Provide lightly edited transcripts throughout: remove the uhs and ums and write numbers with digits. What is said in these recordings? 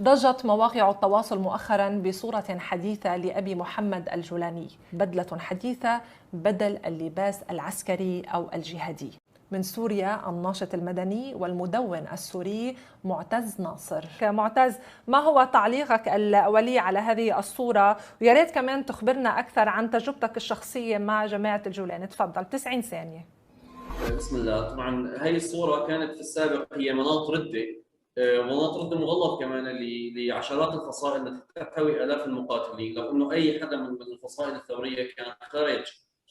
ضجت مواقع التواصل مؤخرا بصورة حديثة لأبي محمد الجولاني، بدلة حديثة بدل اللباس العسكري أو الجهادي. من سوريا الناشط المدني والمدون السوري معتز ناصر. معتز، ما هو تعليقك الأولي على هذه الصورة؟ ويا ريت كمان تخبرنا أكثر عن تجربتك الشخصية مع جماعة الجولاني. تفضل 90 ثانية. بسم الله. طبعا هي الصورة كانت في السابق هي مناط ردة، مناط ردة مغلق كمان لعشرات الفصائل التي تحتوي آلاف المقاتلين. لو انه اي حدا من الفصائل الثورية كان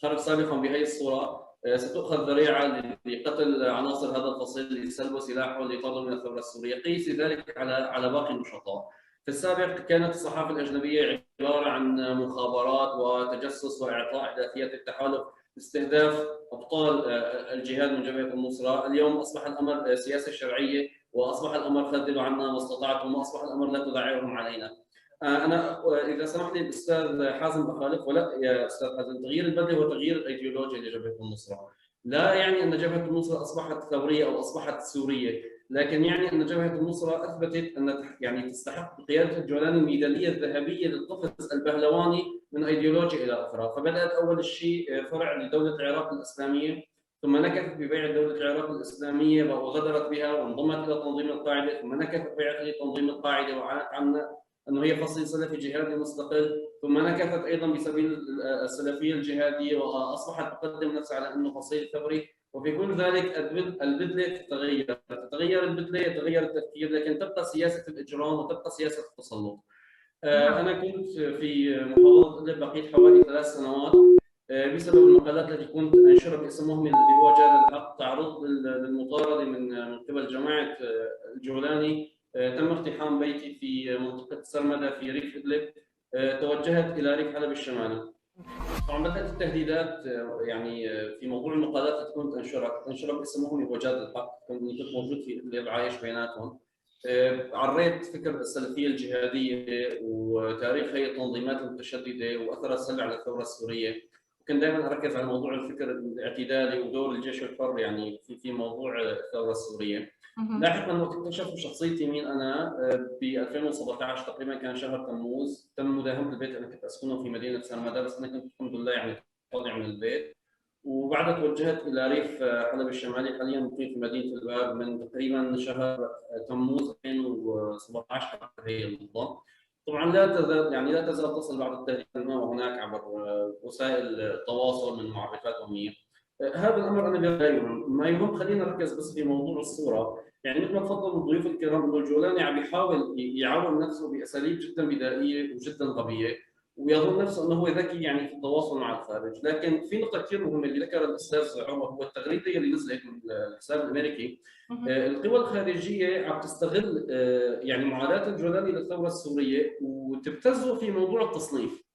خرج سابقا بهي الصورة، ستؤخذ ذريعة لقتل عناصر هذا الفصيل، لسلبه سلاحه، لطرده من الثورة السورية. قيسي ذلك على باقي النشطاء. في السابق كانت الصحافة الأجنبية عبارة عن مخابرات وتجسس وإعطاء إحداثيات التحالف استهداف ابطال الجهاد من جبهه النصره. اليوم اصبح الامر سياسه شرعيه، واصبح الامر خذلوا عنا ما استطعتم، واصبح الامر لا تدعرهم علينا. انا اذا سمح لي الاستاذ حازم بخالف، ولا يا استاذ حازم، تغيير البدله هو تغيير الايديولوجيا لجبهه النصره. لا يعني ان جبهه النصره اصبحت ثوريه او اصبحت سوريه، لكن يعني ان جبهه النصره اثبتت ان يعني تستحق بقياده الجولاني الميداليه الذهبيه للقفز البهلواني من ايديولوجيا الى اخرى. فبدات اول شيء فرع لدوله العراق الاسلاميه، ثم نكثت ببيع دوله العراق الاسلاميه وغدرت بها وانضمت الى تنظيم القاعده، ثم نكثت ببيع تنظيم القاعده وعانت عنا انه هي فصيل سلفي جهادي مستقل، ثم نكثت ايضا بسبيل السلفيه الجهاديه واصبحت تقدم نفسها على انه فصيل ثوري. وفي كل ذلك البدله تتغير البدله، يتغير التفكير، لكن تبقى سياسه الاجرام وتبقى سياسه التسلط. نعم. أنا كنت في محافظة إدلب، بقيت حوالي 3 سنوات بسبب المقالات التي كنت أنشرها باسم مهمل اللي هو جاد الحق، تعرض للمطاردة من قبل جماعة الجولاني. تم اقتحام بيتي في منطقة سرمدة في ريف إدلب. توجهت إلى ريف حلب الشمالي. طبعا بدأت التهديدات يعني في موضوع المقالات التي كنت أنشرها باسم مهمل وجاد الحق. كنت موجود في إدلب عايش بيناتهم. عريت فكر السلفيه الجهاديه وتاريخ هي التنظيمات المتشدده واثرها السلبي على الثوره السوريه. كنت دائما اركز على موضوع الفكر الاعتدالي ودور الجيش الحر يعني في موضوع الثوره السوريه. لاحقا وقت اكتشفوا شخصيتي مين انا، ب 2017 تقريبا كان شهر تموز، تم مداهمه البيت اللي كنت اسكنه في مدينه سرمدا، بس انا كنت الحمد لله يعني طالع من البيت. وبعدها توجهت الى ريف حلب الشمالي، حاليا مقيم في مدينه الباب من تقريبا شهر تموز 2017 هي النقطه. طبعا لا تزال تصل بعض التهديدات هنا وهناك عبر وسائل التواصل من معرفات امنيه. هذا الامر انا لا يهم، ما يهم خلينا نركز بس في موضوع الصوره. يعني مثل ما تفضلوا الضيوف الكرام انه الجولاني عم يحاول يعاون نفسه باساليب جدا بدائيه وجدا غبيه، ويظن نفسه انه هو ذكي يعني في التواصل مع الخارج. لكن في نقطه كثير مهمه اللي ذكرها الاستاذ عمر، هو التغريده اللي نزلت من الحساب الامريكي. القوى الخارجيه عم تستغل يعني معاداه الجولاني للثوره السوريه وتبتزه في موضوع التصنيف.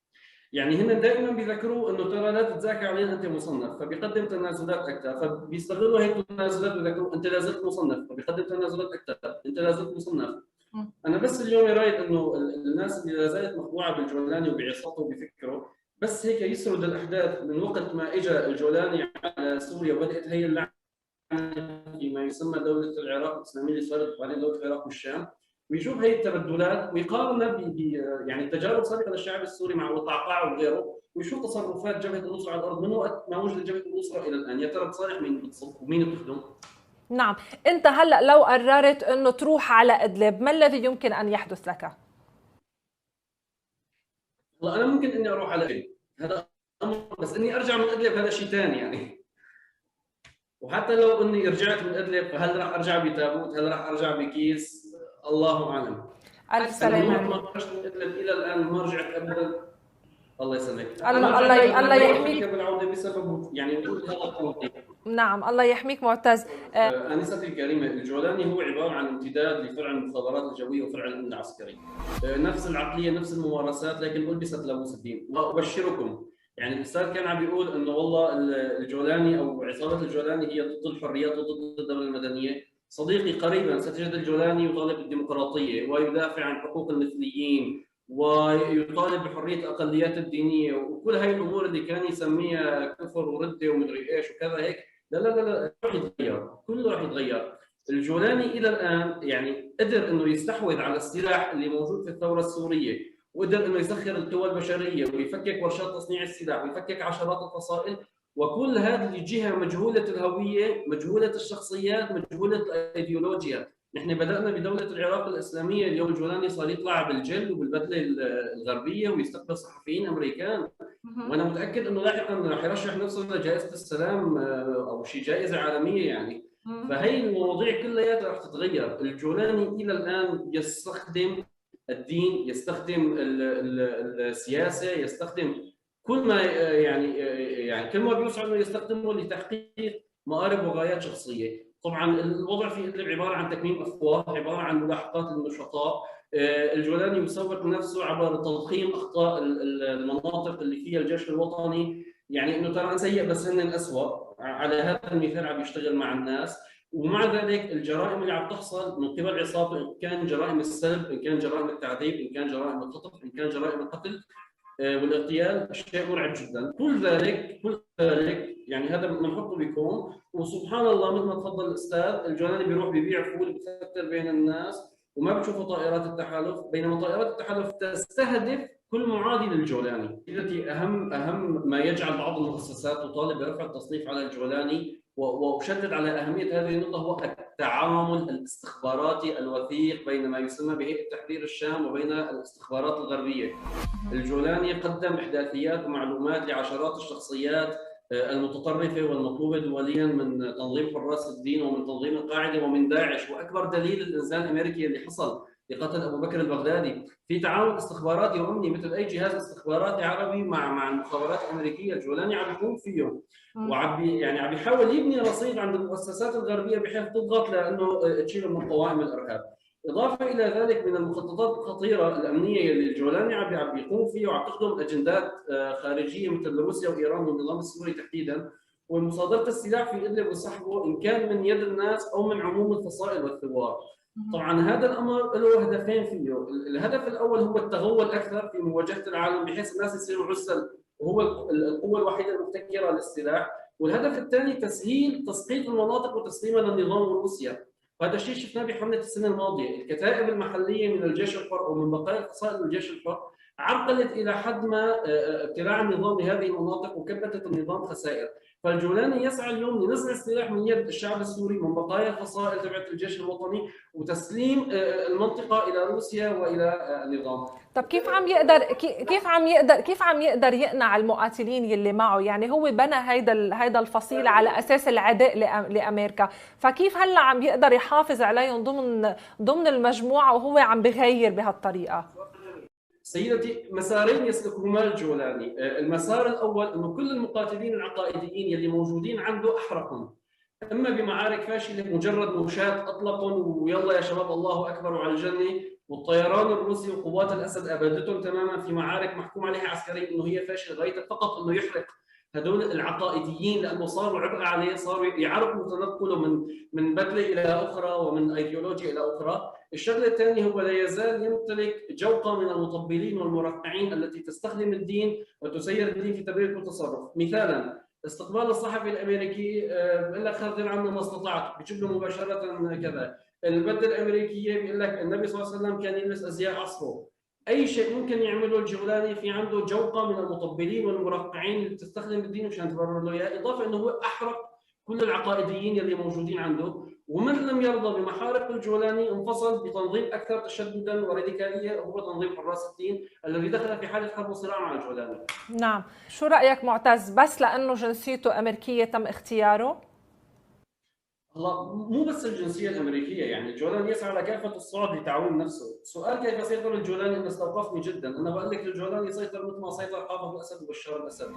يعني هن دائما بيذكروا انه ترى لا تتذاكى علينا انت مصنف، فبيقدم تنازلات اكثر، فبيستغلوا هي التنازلات ويذكروا انت لا زلت مصنف، فبيقدم تنازلات اكثر، انت لا زلت مصنف. انا بس اليوم رايد انه الناس اللي لا زالت مخدوعه بالجولاني وبعصاته وبفكره، بس هيك يسرد الاحداث من وقت ما اجى الجولاني على سوريا وبدات هي اللعنه فيما يسمى دوله العراق الاسلاميه اللي صارت بعدين دوله العراق والشام، ويشوف هي التبدلات ويقارنها يعني التجارب السابقه للشعب السوري مع القعقاع وغيره، ويشوف تصرفات جبهه النصره على الارض من وقت ما وجدت جبهه النصره الى الان. يا ترى بصالح مين بتصب ومين بتخدم؟ نعم. أنت هلأ لو قررت أنه تروح على إدلب، ما الذي يمكن أن يحدث لك؟ والله انا ممكن اني اروح على إدلب، هذا امر، بس اني ارجع من ادلب هذا شيء ثاني يعني. وحتى لو اني رجعت من ادلب، فهل راح ارجع بتابوت؟ هل راح ارجع بكيس؟ الله اعلم. ألف انا من سلامة وقت ما عليك. خرجت من ادلب الى الان ما رجعت ابدا. الله يسلمك. ما الله رجعت ابدا الله ولا افكر يحميك. بالعوده بسبب يعني وجود هذا التنظيم. نعم، الله يحميك معتز. انستي الكريمه، الجولاني هو عباره عن امتداد لفرع المخابرات الجويه وفرع الامن العسكري. نفس العقليه نفس الممارسات، لكن البست لابوس الدين. وابشركم يعني الاستاذ كان عم بيقول انه والله الجولاني او عصابه الجولاني هي ضد الحريات وضد الدوله المدنيه. صديقي، قريبا ستجد الجولاني يطالب بالديمقراطيه ويدافع عن حقوق المثليين ويطالب بحريه الاقليات الدينيه وكل هاي الامور اللي كان يسميها كفر ورده ومدري ايش وكذا هيك. لا لا لا لا، راح يتغير، كله راح يتغير. الجولاني الى الان يعني قدر انه يستحوذ على السلاح اللي موجود في الثوره السوريه، وقدر انه يسخر القوى البشريه ويفكك ورشات تصنيع السلاح ويفكك عشرات الفصائل، وكل هذه الجهه مجهوله الهويه، مجهوله الشخصيات، مجهوله الايديولوجيا. نحن بدانا بدوله العراق الاسلاميه، اليوم الجولاني صار يطلع بالجل وبالبدله الغربيه ويستقبل صحفيين امريكان، وانا متاكد انه لاحقا رح يرشح نفسه لجائزه السلام او شيء جائزه عالميه يعني. فهي المواضيع كلها رح تتغير. الجولاني الى الان يستخدم الدين، يستخدم السياسه، يستخدم كل ما يعني كل ما بيوسع انه يستخدمه لتحقيق مآرب وغايات شخصيه. طبعا الوضع في ادلب عباره عن تكميم افواه، عباره عن ملاحقات للنشطاء. الجولاني يسوق نفسه عبر تضخيم اخطاء المناطق اللي فيها الجيش الوطني، يعني انه ترى سيء بس هن الاسوء. على هذا المثال عم يشتغل مع الناس. ومع ذلك الجرائم اللي عم تحصل من قبل عصابه، ان كان جرائم السلب، ان كان جرائم التعذيب، ان كان جرائم الخطف، ان كان جرائم القتل والاغتيال، شيء مرعب جدا. كل ذلك يعني هذا بنحطه بكون، وسبحان الله مثل ما تفضل الاستاذ، الجولاني بيروح بيبيع فول بفتر بين الناس وما بتشوفوا طائرات التحالف، بينما طائرات التحالف تستهدف كل معادي للجولاني. التي اهم ما يجعل بعض المؤسسات تطالب برفع التصنيف على الجولاني واشدد على اهميه هذه النقطه هو التعامل الاستخباراتي الوثيق بين ما يسمى بهيئه تحرير الشام وبين الاستخبارات الغربيه. الجولاني قدم احداثيات ومعلومات لعشرات الشخصيات المتطرفه والمطلوبه دوليا من تنظيم حراس الدين ومن تنظيم القاعده ومن داعش، واكبر دليل الانزال الامريكي اللي حصل لقتل ابو بكر البغدادي في تعاون استخباراتي وامني مثل اي جهاز استخباراتي عربي مع المخابرات الامريكيه. الجولاني عم يقوم فيه عم يحاول يبني رصيد عند المؤسسات الغربيه بحيث تضغط لانه تشيله من قوائم الارهاب. اضافه الى ذلك من المخططات الخطيره الامنيه اللي الجولاني عم يقوم فيه وعم تخدم اجندات خارجيه مثل روسيا وايران والنظام السوري تحديدا، ومصادره السلاح في ادلب وصحبه ان كان من يد الناس او من عموم الفصائل والثوار. طبعا هذا الامر له هدفين فيه، الهدف الاول هو التغول اكثر في مواجهه العالم بحيث الناس يصيروا عسل وهو القوه الوحيده المبتكره للسلاح، والهدف الثاني تسهيل تسقيط المناطق وتسليمها للنظام وروسيا. وهذا الشيء شفناه بحمله السنه الماضيه، الكتائب المحليه من الجيش الحر ومن بقايا فصائل الجيش الحر عرقلت الى حد ما ابتلاع النظام بهذه المناطق وكبتت النظام خسائر. فالجولاني يسعى اليوم لنزع السلاح من يد الشعب السوري من بقايا الفصائل تبعت الجيش الوطني وتسليم المنطقه الى روسيا والى النظام. طب كيف عم يقدر يقنع المقاتلين يلي معه؟ يعني هو بنى هيدا الفصيل على اساس العداء لامريكا، فكيف هلا عم يقدر يحافظ عليهم ضمن المجموعه وهو عم بغير بهالطريقه؟ سيدتي، مسارين يسلكهما الجولاني. المسار الاول انه كل المقاتلين العقائديين يلي موجودين عنده احرقهم، اما بمعارك فاشله مجرد مشاة اطلقهم ويلا يا شباب الله اكبر وعلى الجنه، والطيران الروسي وقوات الاسد ابادتهم تماما في معارك محكوم عليها عسكريا انه هي فاشله، غايته فقط انه يحرق هدول العقائديين لانه صاروا عبء عليه، صاروا يعرفوا تنقله من بدله الى اخرى ومن ايديولوجيا الى اخرى. الشغله الثانيه هو لا يزال يمتلك جوقه من المطبلين والمرقعين التي تستخدم الدين وتسير الدين في تبرير كل تصرف. مثالا استقبال الصحفي الامريكي بيقول لك خذل عنا ما استطعت، بيجيب له مباشره كذا. البدله الامريكيه بيقول لك النبي صلى الله عليه وسلم كان يلبس ازياء عصره. اي شيء ممكن يعمله الجولاني في عنده جوقه من المطبلين والمرقعين اللي بتستخدم الدين مشان تبرر له اياه، اضافه انه هو احرق كل العقائديين اللي موجودين عنده. ومن لم يرضى بمحارق الجولاني انفصل بتنظيم اكثر تشددا وراديكاليه وهو تنظيم حراس الدين الذي دخل في حاله حرب وصراع مع الجولاني. نعم، شو رايك معتز؟ بس لانه جنسيته امريكيه تم اختياره؟ هلا مو بس الجنسيه الامريكيه، يعني الجولاني يسعى على كافه الصعد لتعويم نفسه. سؤال كيف سيطر الجولاني انه استوقفني جدا. انا بقول لك الجولاني يسيطر مثل ما سيطر حافظ الاسد وبشار الاسد.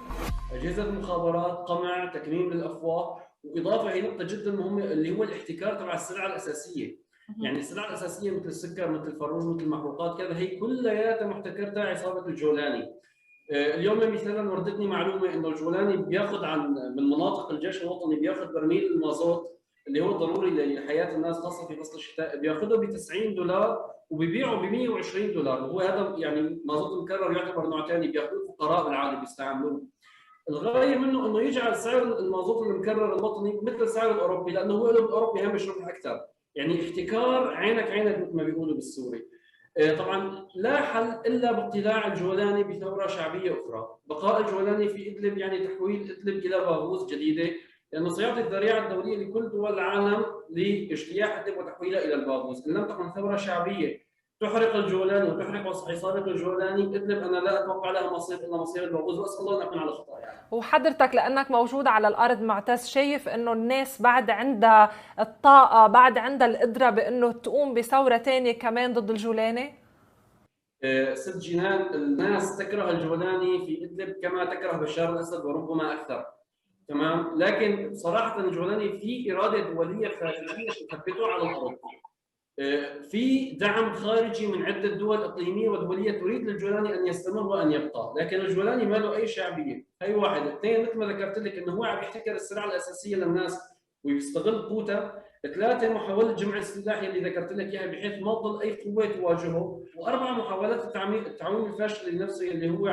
اجهزه المخابرات، قمع، تكميم للافواه، واضافه هي نقطه جدا مهمه اللي هو الاحتكار تبع السلع الاساسيه. يعني السلع الاساسيه مثل السكر، مثل الفروج، مثل المحروقات كذا، هي كلياتها محتكرتها عصابه الجولاني. اليوم مثلا وردتني معلومه انه الجولاني بياخذ من مناطق الجيش الوطني بياخذ برميل المازوت اللي هو ضروري لحياه الناس خاصه في فصل الشتاء، بياخذه ب $90 وبيبيعه ب $120، وهو هذا يعني مازوت مكرر يعتبر نوع ثاني بياخذوه الفقراء بالعالم بيستعملوه. الغايه منه انه يجعل سعر المازوت المكرر الوطني مثل سعر الاوروبي، لانه هو له بالاوروبي هامش ربح اكثر. يعني احتكار عينك عينك مثل ما بيقولوا بالسوري. طبعا لا حل الا باقتلاع الجولاني بثوره شعبيه اخرى، بقاء الجولاني في ادلب يعني تحويل ادلب الى باغوث جديده، لانه سيعطي الذريعه الدوليه لكل دول العالم لاجتياح ادلب وتحويلها الى الباغوث، ان لم تكن ثوره شعبيه تحرق الجولاني وتحرق عصابه الجولاني، ادلب انا لا اتوقع لها مصير الا مصير الباغوث، واسال الله ان اكون على خطا يعني. وحضرتك لأنك موجود على الأرض معتز، شايف أنه الناس بعد عندها الطاقة، بعد عندها القدرة بأنه تقوم بثورة تانية كمان ضد الجولاني؟ ست جنان، الناس تكره الجولاني في ادلب كما تكره بشار الاسد وربما اكثر. تمام، لكن صراحه الجولاني في اراده دوليه خارجيه تثبته على الارض. في دعم خارجي من عده دول اقليميه ودوليه تريد للجولاني ان يستمر وان يبقى، لكن الجولاني ما له اي شعبيه، هي واحد. اثنين، مثل ما ذكرت لك انه هو عم يحتكر السلع الاساسيه للناس ويستغل قوتها. ثلاثه، محاوله جمع السلاح اللي ذكرت لك اياها بحيث ما تضل اي قوه تواجهه. واربعه، محاولات التعويم الفاشل لنفسه اللي هو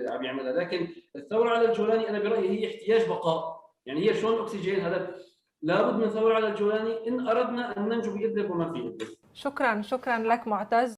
عم يعملها. لكن الثوره على الجولاني انا برايي هي احتياج بقاء، يعني هي شلون الاكسجين هذا، لابد من ثوره على الجولاني ان اردنا ان ننجو بادلب وما في ادلب. شكرا لك معتز.